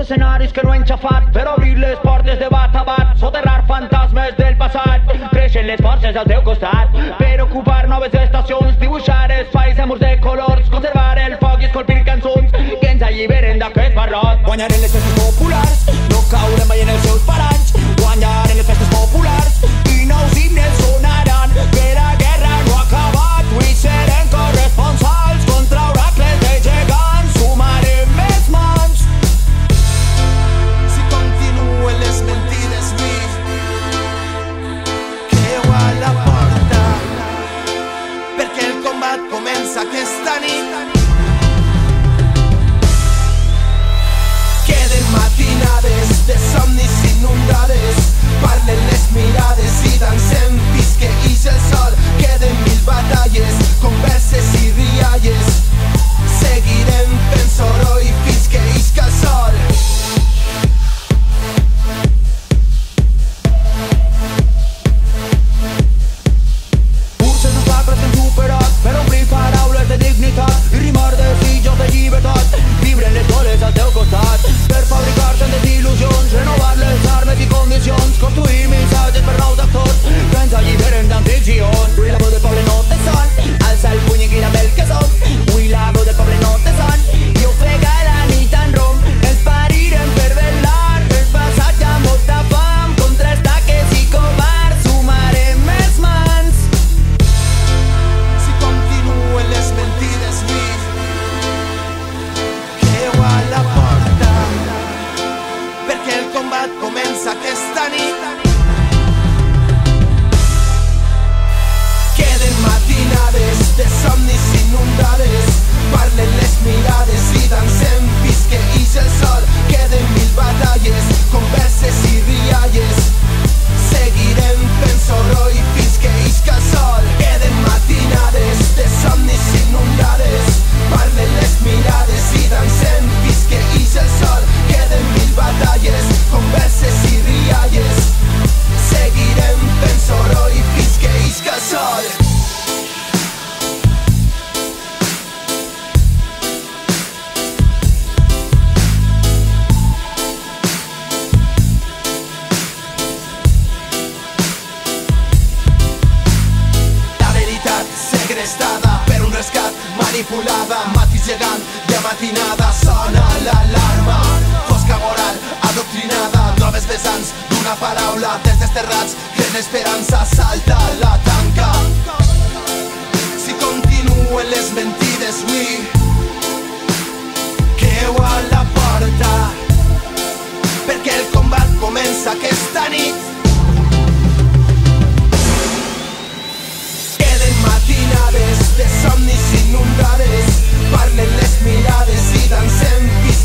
escenaris que no hem xafat per obrir les portes de bat a bat, soterrar fantasmes del passat. Creixen les forces al teu costat per ocupar noves estacions, dibuixar espais amb murs de colors, conservar el foc i escolpir cançons que ens alliberen d'aquest barrot. Guanyarem les festes populars, no caurem mai en els seus paranys. Guanyarem les festes populars i nous himnes sonaran, que la guerra no ha acabat i serem corresponsals contra oracles de gegants. Sumarem més mans. Si continuen les mentides, creu a la porta, perquè el combat comença aquesta nit. Queden matinades de somnis inundades, parlen les mirades i dansem fins que ix el sol. Queden mil batalles, converses i rialles, seguirem fent soroll fins que isca el sol. Curses nosaltres hem superat per omplir paraules de dignitat i rimar desitjos de llibertat. Vibren les oles al teu costat per fabricar-te en desil·lusions, renovar les armes i condicions, construir missatges per nous actors que ens alliberen d'antics guions. Avui la veu del poble no té son, alça el puny i crida pel que som. Avui la veu del poble no té son i ofega la nit en rom. Ens parirem per velar el passatge amb molta fam, contra els taques i covards sumarem més mans. Si continuen les mentides, creu a la porta, perquè el combat comença aquesta nit. Queden matinades de somnis inundades, parlen les mirades i dansem fins que ix el sol. Queden mil batalles, converses i rialles, seguirem fent soroll fins que isca el sol. Queden matinades de somnis inundades, parlen les mirades i dansem fins que ix el sol. Queden mil batalles, converses i rialles, seguirem fent soroll fins que isca el sol. Segrestada per un rescat, manipulada, matís gegant de matinada, sona l'alarma. Fosca moral, adoctrinada, noves vessants d'una paraula, des desterrats, creen esperança, salta la tanca. Si continuen les mentides, creu a la porta, perquè el combat comença aquesta nit. Matinades de somnis inundades, parlen les mirades i dansem fins